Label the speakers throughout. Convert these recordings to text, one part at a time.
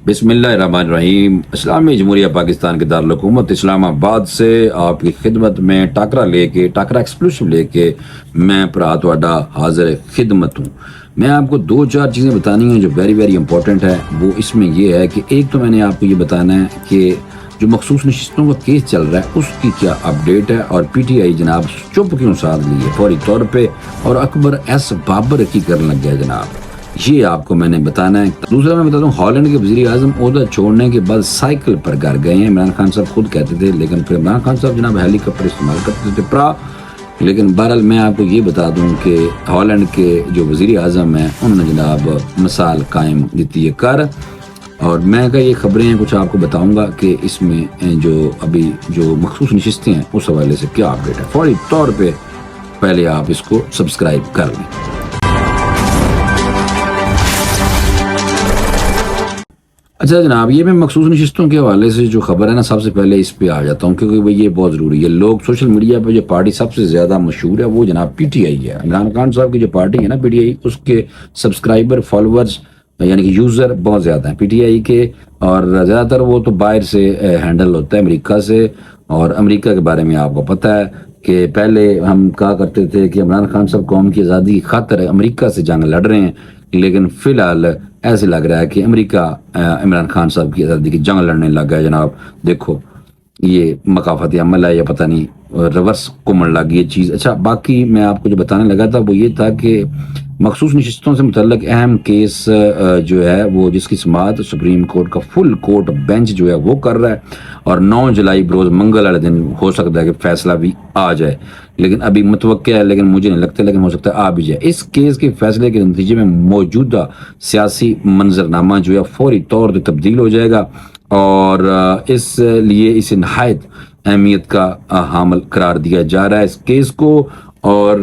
Speaker 1: बिस्मिल्लाहिर्रहमानिर्रहीम। इस्लामी जमहूरिया पाकिस्तान के दारुल-हुकूमत इस्लामाबाद से आपकी खिदमत में टाकरा एक्सक्लूसिव लेके मैं भरा तुहाडा हाजिर खिदमत हूँ। मैं आपको दो चार चीज़ें बतानी हैं जो वेरी वेरी इंपॉर्टेंट है। वो इसमें ये है कि एक तो मैंने आपको ये बताना है कि जो मखसूस नशिस्तों का केस चल रहा है उसकी क्या अपडेट है, और PTI जनाब चुप क्यों साध ली है फौरी तौर पे, और अकबर एस बाबर की करने लग गया जनाब, ये आपको मैंने बताना है। दूसरा मैं बता दूं, हॉलैंड के वज़ीर आज़म ओहदा छोड़ने के बाद साइकिल पर घर गए हैं। इमरान खान साहब खुद कहते थे, लेकिन फिर इमरान खान साहब जनाब हेलीकॉप्टर इस्तेमाल करते थे लेकिन बहरहाल मैं आपको ये बता दूं कि हॉलैंड के जो वज़ीर आज़म हैं उन्होंने जनाब मिसाल कायम दी है कर, और मैं कहा ये खबरें हैं कुछ आपको बताऊंगा कि इसमें जो अभी जो मखसूस नशिस्तें हैं उस हवाले से क्या अपडेट है। फौरी तौर पे पहले आप इसको सब्सक्राइब कर लें। अच्छा जनाब, ये मैं मखसूस नशिस्तों के हवाले से जो खबर है ना, सबसे पहले इस पे आ जाता हूँ क्योंकि भाई ये बहुत ज़रूरी है। लोग सोशल मीडिया पे जो पार्टी सबसे ज़्यादा मशहूर है वो जनाब PTI है। इमरान खान साहब की जो पार्टी है ना PTI, उसके सब्सक्राइबर फॉलोअर्स यानी कि यूज़र बहुत ज़्यादा हैं PTI के, और ज़्यादातर वो तो बाहर से हैंडल होता है, अमेरिका से। और अमेरिका के बारे में आपको पता है कि पहले हम कहा करते थे कि इमरान खान साहब कौम की आज़ादी की खातिर अमेरिका से जंग लड़ रहे हैं, लेकिन फ़िलहाल ऐसे लग रहा है कि अमेरिका इमरान खान साहब की आज़ादी की जंग लड़ने लग गया जनाब। देखो ये मकाफती अमल है या पता नहीं रिवर्स घूमने लगी ये चीज़। अच्छा, बाकी मैं आपको जो बताने लगा था वो ये था कि मखसूस नशिस्तों से मुतल्लिक अहम केस जो है वो जिसकी समाअत सुप्रीम कोर्ट का फुल कोर्ट बेंच जो है वो कर रहा है, और 9 जुलाई बरोज़ मंगल वाले दिन हो सकता है कि फैसला भी आ जाए, लेकिन अभी मुतवक्किल है, लेकिन मुझे नहीं लगता, लेकिन हो सकता है आ भी जाए। इस केस के फैसले के नतीजे में मौजूदा सियासी मंजरनामा जो है फौरी तौर पर तब्दील हो जाएगा, और इसलिए इसे नहायत अहमियत का हामिल करार दिया जा रहा है इस केस को। और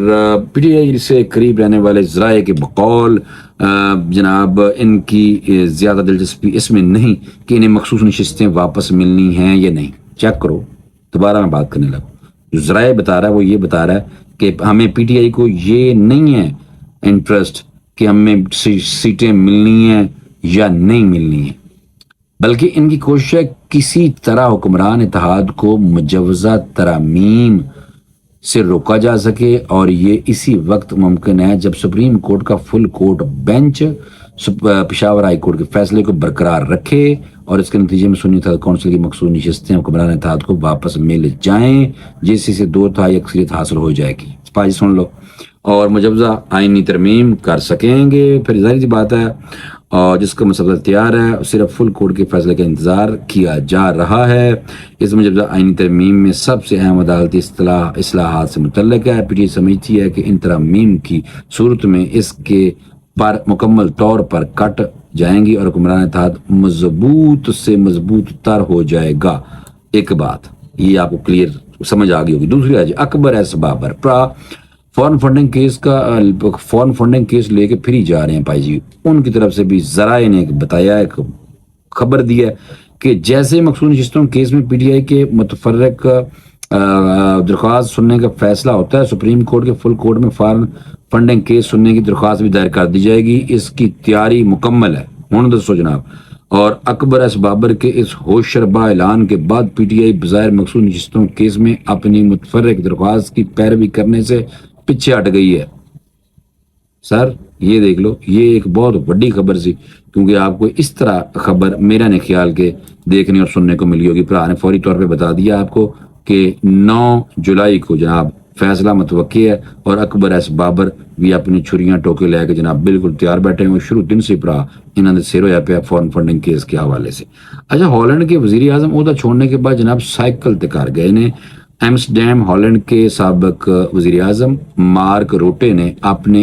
Speaker 1: PTI से करीब रहने वाले ज़राए के बकौल जनाब इनकी ज़्यादा दिलचस्पी इसमें नहीं कि इन्हें मखसूस नशिस्तें वापस मिलनी हैं या नहीं। चेक करो, दोबारा मैं बात करने लगा। जो ज़राए बता रहा है वो ये बता रहा है कि हमें PTI को ये नहीं है इंटरेस्ट कि हमें सीटें मिलनी हैं या नहीं मिलनी है, बल्कि इनकी कोशिश है किसी तरह हुक्मरान इत्तेहाद को मुजव्वज़ा तरमीम से रोका जा सके, और ये इसी वक्त मुमकिन है जब सुप्रीम कोर्ट का full court bench Peshawar high court के फैसले को बरकरार रखे और इसके नतीजे में सुन्नी इत्तेहाद कौंसिल की मखसूस नशिस्तें हुक्मरान इत्तेहाद को वापस मिल जाएं, जिससे 2/3 अक्सरियत हासिल हो जाएगी। पाजी सुन लो, और मुजव्वज़ा आईनी तरमीम कर सकेंगे। फिर जाहिर सी बात है, और जिसका मसला तैयार है, सिर्फ फुल कोर्ट के फैसले का इंतजार किया जा रहा है। इस मुजव्वज़ा आईनी तरमीम में सबसे अहम अदालती इस्लाहात से मुतल्लिक है। PTI समझती है कि इन तरमीम की सूरत में इसके पर मुकम्मल तौर पर कट जाएंगी और हुक्मरान इत्तेहाद मजबूत से मजबूत तर हो जाएगा। एक बात ये आपको क्लियर समझ आ गई होगी। दूसरी आज Akbar S Babar foreign funding case लेके फिर ही जा रहे हैं भाई जी। उनकी तरफ से भी ज़राए ने बताया, एक खबर दी है कि जैसे मखसूस नशिस्तों केस में PTI के मुतफर्रिक दरख्वास्त सुनने का फैसला होता है, सुप्रीम कोर्ट के फुल कोर्ट में फॉरेन फंडिंग केस सुनने की दरख्वास्त भी दायर कर दी जाएगी। इसकी तैयारी मुकम्मल है। हुण दसो जनाब। और अकबर एस बाबर के इस होशरबा ऐलान के बाद PTI बज़ाहिर मखसूस नशिस्तों केस में अपनी मुतफर्रिक दरख्वास्त की पैरवी करने से पीछे हट गई है। सर ये देख लो, ये एक बहुत बड़ी खबर सी, क्योंकि आपको इस तरह खबर मेरा ने ख्याल के देखने और सुनने को मिली होगी। भरा ने फौरी तौर पे बता दिया आपको कि 9 जुलाई को जनाब फैसला मुतवक्की है, और अकबर एस बाबर भी अपनी छुरियां टोके लेके जनाब बिल्कुल तैयार बैठे हुए। शुरू दिन से भरा इन्होंने सिर होया पे फॉरेन फंडिंग केस के हवाले से। अच्छा, हॉलैंड के वज़ीर आज़म ओहदा छोड़ने के बाद जनाब साइकिल ते घर गए ने। एम्स्टरडैम हॉलैंड के साबिक वज़ीर आज़म मार्क रूटे ने अपना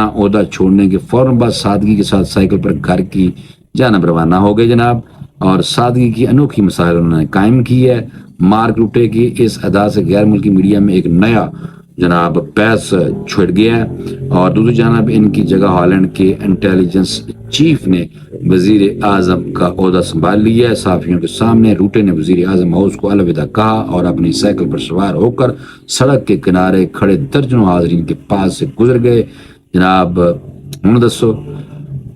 Speaker 1: ओहदा छोड़ने के फौरन बाद सादगी के साथ साइकिल पर घर की जानब रवाना हो गए जनाब, और सादगी की अनोखी मिसाल उन्होंने कायम की है। मार्क रूटे की इस अदा से गैर मुल्की मीडिया में एक नया जनाब बहस छिड़ गया है, और दूसरी जानब इनकी जगह हॉलैंड के इंटेलिजेंस चीफ ने वजीर आजम का ओहदा संभाल लिया है। साफियों के सामने रूटे ने वजीर आजम हाउस को अलविदा कहा और अपनी साइकिल पर सवार होकर सड़क के किनारे खड़े दर्जनों हाजरीन के पास से गुजर गए। जनाब हुण दसो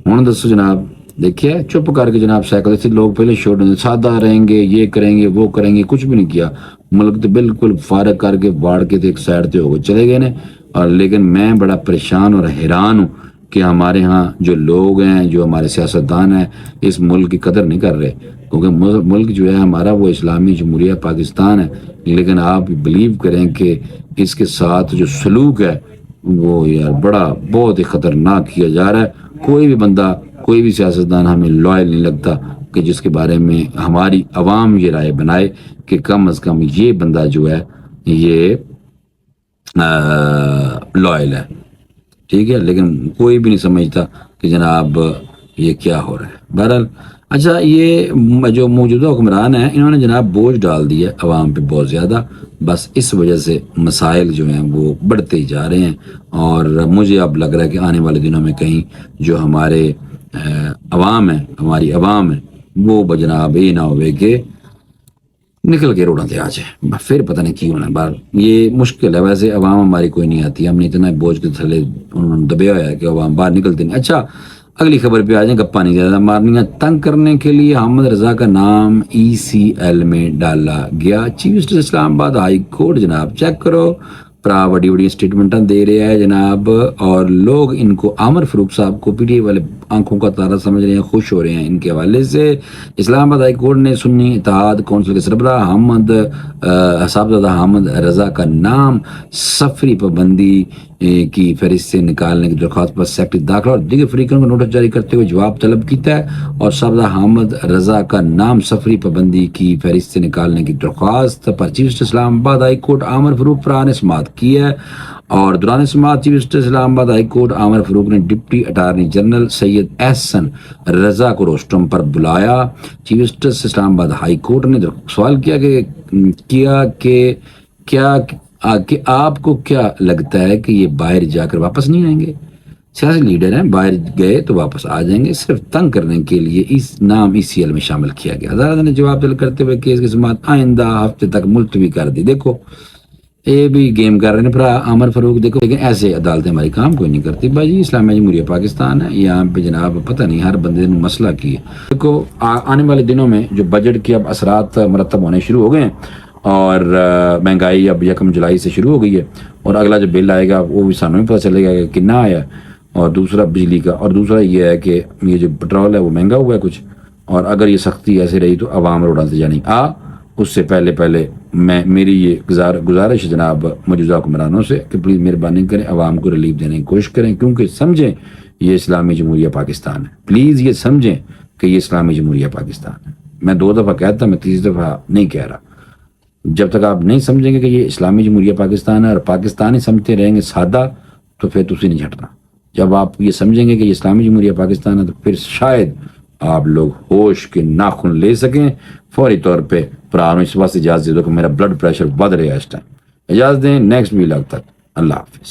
Speaker 1: ہوں دسو جناب، دیکھیے چپ کر کے جناب سائیکل سے لوگ پہلے چھوڑ سادہ رہیں گے، یہ کریں گے وہ کریں گے، کچھ بھی نہیں کیا، ملک تو بالکل فارغ کر کے باڑھ کے ایک سائڈ تے ہو گئے چلے گئے نے. اور لیکن میں بڑا پریشان اور حیران ہوں کہ ہمارے ہاں جو لوگ ہیں، جو ہمارے سیاستدان ہیں، اس ملک کی قدر نہیں کر رہے، کیونکہ ملک جو ہے ہمارا وہ اسلامی جمہوریہ پاکستان ہے. لیکن آپ بلیو کریں کہ اس کے ساتھ جو سلوک ہے وہ یار بہت ہی خطرناک کیا جا رہا ہے. کوئی بھی بندہ، کوئی بھی سیاستدان ہمیں لائل نہیں لگتا کہ جس کے بارے میں ہماری عوام یہ رائے بنائے کہ کم از کم یہ بندہ جو ہے یہ لائل ہے. ٹھیک ہے، لیکن کوئی بھی نہیں سمجھتا کہ جناب یہ کیا ہو رہا ہے. بہرحال اچھا، یہ جو موجودہ حکمران ہیں انہوں نے جناب بوجھ ڈال دیا عوام پہ بہت زیادہ، بس اس وجہ سے مسائل جو ہیں وہ بڑھتے ہی جا رہے ہیں. اور مجھے اب لگ رہا ہے کہ آنے والے دنوں میں کہیں جو ہمارے عوام ہیں، ہماری عوام ہے، وہ بجناب یہ نہ ہوئے کہ نکل کے روڈوں سے آ جائے، پھر پتہ نہیں کی ہونا. بار یہ مشکل ہے، ویسے عوام ہماری کوئی نہیں آتی، ہم نے اتنا بوجھ کے تھلے انہوں نے دبیا ہوا ہے کہ عوام باہر نکلتے نہیں. اچھا اگلی خبر پہ آ جائیں، گپا نہیں زیادہ مارنی ہے. تنگ کرنے کے لیے حامد رضا کا نام ECL میں ڈالا گیا. چیف جسٹس اسلام آباد ہائی کورٹ جناب چیک کرو، بڑی بڑی اسٹیٹمنٹاں دے رہے ہیں جناب، اور لوگ ان کو عامر فاروق صاحب کو PTI والے آنکھوں کا تارا سمجھ رہے ہیں، خوش ہو رہے ہیں ان کے حوالے سے. اسلام آباد ہائی کورٹ نے سنی اتحاد کونسل کے سربراہ صاحبزادہ حامد رضا کا نام سفری پابندی کی فہرست سے نکالنے کی درخواست پر سیکرٹری داخلہ اور دیگر فریقوں کو نوٹس جاری کرتے ہوئے جواب طلب کیتا ہے. اور صاحبزادہ حامد رضا کا نام سفری پابندی کی فہرست سے نکالنے کی درخواست پر چیف جسٹس اسلام آباد ہائی کورٹ عامر فاروق فرحان نے سماعت کی ہے. اور دوران سماعت چیف جسٹس اسلام آباد ہائی کورٹ عامر فاروق نے ڈپٹی اٹارنی جنرل سید احسن رضا کو روسٹرم پر بلایا. چیف جسٹس اسلام آباد ہائی کورٹ نے سوال کیا کہ آپ کو کیا لگتا ہے کہ یہ باہر جا کر واپس نہیں آئیں گے؟ سیاسی لیڈر ہیں، باہر گئے تو واپس آ جائیں گے، صرف تنگ کرنے کے لیے اس نام ECL میں شامل کیا گیا. عدالت نے جواب طلب کرتے ہوئے کیس کی سماعت آئندہ ہفتے تک ملتوی کر دی. دیکھو یہ بھی گیم کر رہے ہیں بھرا عامر فاروق، دیکھو لیکن ایسے عدالتیں ہماری کام کوئی نہیں کرتی بھائی. اسلامی جمہوریہ پاکستان ہے یہاں پہ جناب، پتہ نہیں ہر بندے نے مسئلہ کی ہے. دیکھو آنے والے دنوں میں جو بجٹ کے اب اثرات مرتب ہونے شروع ہو گئے ہیں، اور مہنگائی اب 1 جولائی سے شروع ہو گئی ہے، اور اگلا جو بل آئے گا وہ بھی سانوں ہی پتہ چلے گا کہ کتنا آیا. اور دوسرا بجلی کا، اور دوسرا یہ ہے کہ یہ جو پٹرول ہے وہ مہنگا ہوا ہے کچھ، اور اگر یہ سختی ایسے رہی تو عوام روڈوں سے جانی اس سے پہلے میری یہ گزارش جناب موجودہ حکمرانوں سے کہ پلیز مہربانی کریں عوام کو ریلیف دینے کی کوشش کریں، کیونکہ سمجھیں یہ اسلامی جمہوریہ پاکستان ہے. پلیز یہ سمجھیں کہ یہ اسلامی جمہوریہ پاکستان ہے. میں 2 دفعہ کہتا، میں 3 دفعہ نہیں کہہ رہا. جب تک آپ نہیں سمجھیں گے کہ یہ اسلامی جمہوریہ پاکستان ہے اور پاکستانی سمجھتے رہیں گے سادہ، تو پھر تسی نہیں جھٹنا. جب آپ یہ سمجھیں گے کہ یہ اسلامی جمہوریہ پاکستان ہے تو پھر شاید آپ لوگ ہوش کے ناخن لے سکیں. فوری طور پہ پرانوں اس واسطے اجازت دے دو کہ میرا بلڈ پریشر بڑھ رہا ہے اس ٹائم. اجازت دیں، نیکسٹ ویلاگ تک اللہ حافظ.